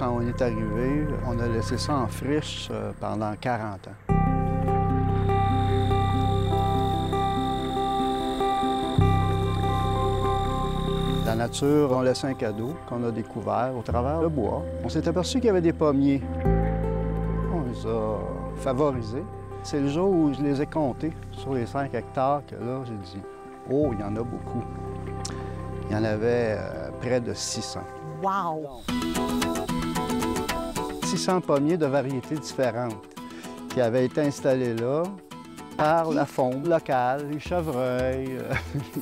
quand on est arrivé, on a laissé ça en friche pendant 40 ans. La nature, on laisse un cadeau qu'on a découvert au travers le bois. On s'est aperçu qu'il y avait des pommiers. On les a favorisés. C'est le jour où je les ai comptés sur les 5 hectares que là, j'ai dit « Oh, il y en a beaucoup ». Il y en avait près de 600. Wow! 600 pommiers de variétés différentes qui avaient été installés là par la faune locale, les chevreuils,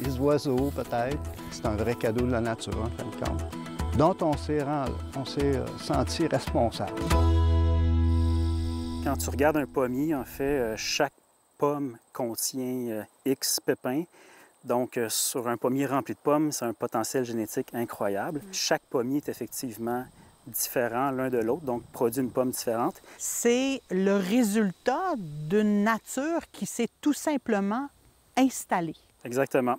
les oiseaux peut-être. C'est un vrai cadeau de la nature, en fin de compte, dont on s'est senti responsable. Quand tu regardes un pommier, en fait, chaque pomme contient X pépins. Donc, sur un pommier rempli de pommes, c'est un potentiel génétique incroyable. Chaque pommier est effectivement différent l'un de l'autre, donc produit une pomme différente. C'est le résultat d'une nature qui s'est tout simplement installée. Exactement.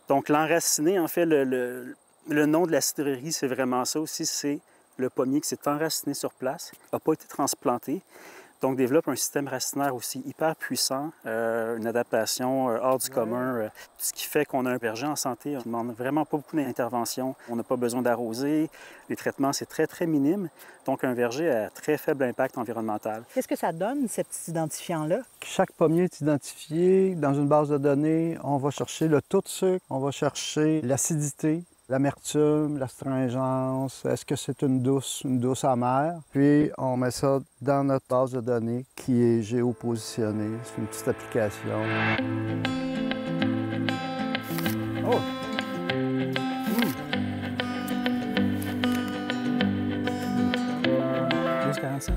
Donc, l'enraciné, en fait, le nom de la cidrerie, c'est vraiment ça aussi, c'est le pommier qui s'est enraciné sur place, n'a pas été transplanté. Donc, développe un système racinaire aussi hyper puissant, une adaptation hors du commun, ce qui fait qu'on a un verger en santé. On ne demande vraiment pas beaucoup d'intervention. On n'a pas besoin d'arroser. Les traitements, c'est très, très minime. Donc, un verger à très faible impact environnemental. Qu'est-ce que ça donne, cet identifiant-là? Chaque pommier est identifié dans une base de données. On va chercher le taux de sucre, on va chercher l'acidité, l'amertume, l'astringence, est-ce que c'est une douce amère? Puis on met ça dans notre base de données qui est géopositionnée. C'est une petite application. Oh! 12,47?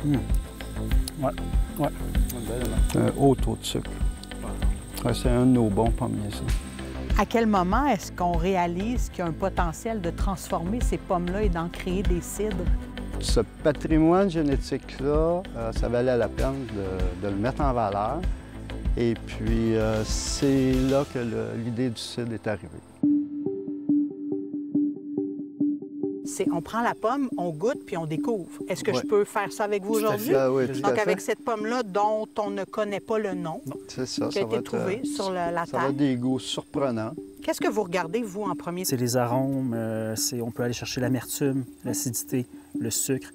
12,47. Ouais. C'est un haut taux de sucre. Ouais, c'est un de nos bons pommiers, ça. À quel moment est-ce qu'on réalise qu'il y a un potentiel de transformer ces pommes-là et d'en créer des cidres? Ce patrimoine génétique-là, ça valait la peine de le mettre en valeur. Et puis, c'est là que l'idée du cidre est arrivée. On prend la pomme, on goûte, puis on découvre. Est-ce que Oui. je peux faire ça avec vous aujourd'hui? Oui, tout Donc, à avec fait. cette pomme-là dont on ne connaît pas le nom, C'est ça, qui a été trouvé sur la ça va être table. des goûts surprenants. Qu'est-ce que vous regardez, vous, en premier? C'est les arômes, on peut aller chercher l'amertume, l'acidité, le sucre,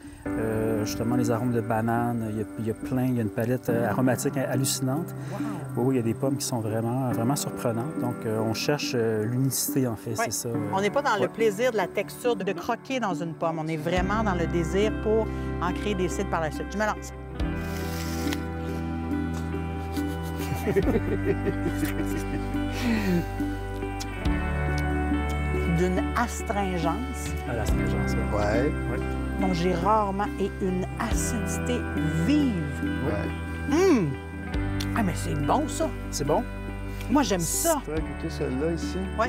justement les arômes de banane. Il y a une palette aromatique hallucinante. Wow. Oui, il y a des pommes qui sont vraiment surprenantes. Donc, on cherche l'unicité, en fait, Ouais. c'est ça. On n'est pas dans le Ouais. plaisir de la texture de croquer dans une pomme. On est vraiment dans le désir pour en créer des cidres par la suite. Je me lance. D'une astringence À l'astringence, oui. Ouais, dont j'ai rarement et une acidité vive. ouais. Hum! Ah, mais c'est bon, ça! C'est bon? Moi, j'aime ça! Tu pourrais goûter celle-là ici? Oui.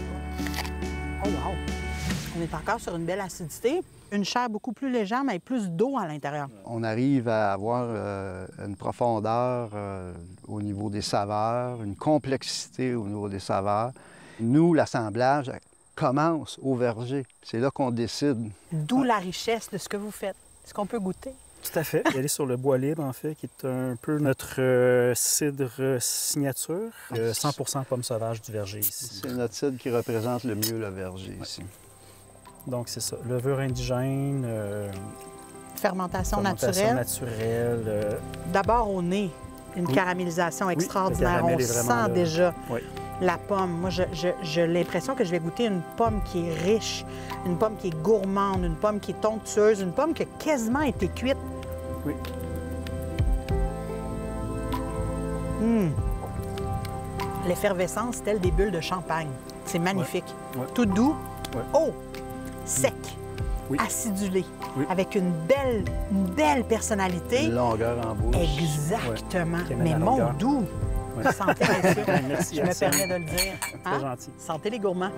Oh, wow! On est encore sur une belle acidité. Une chair beaucoup plus légère, mais avec plus d'eau à l'intérieur. On arrive à avoir une profondeur au niveau des saveurs, une complexité au niveau des saveurs. Nous, l'assemblage commence au verger. C'est là qu'on décide. D'où la richesse de ce que vous faites. Est-ce qu'on peut goûter? Tout à fait. Il est sur le bois libre, en fait, qui est un peu notre cidre signature. 100 pomme sauvage du verger ici. C'est notre cidre qui représente le mieux le verger ici. Donc, c'est ça. Levure indigène, Fermentation fermentation naturelle. naturelle. D'abord au nez, une Oui. caramélisation le extraordinaire. caramel On est vraiment sent là. déjà Oui. la pomme. Moi, j'ai l'impression que je vais goûter une pomme qui est riche, une pomme qui est gourmande, une pomme qui est onctueuse, une pomme qui a quasiment été cuite. Oui. Hum. L'effervescence, telle des bulles de champagne. C'est magnifique. Ouais. Tout doux. Ouais. Oh! Sec. Oui. Acidulé. Oui. Avec une belle personnalité. Une longueur en bouche. Exactement. Ouais. Qui amène Mais la mon longueur. doux. Ouais. Santé, bien sûr. Merci, Je me Axel. permets de le dire. Très gentil. Santé les gourmands.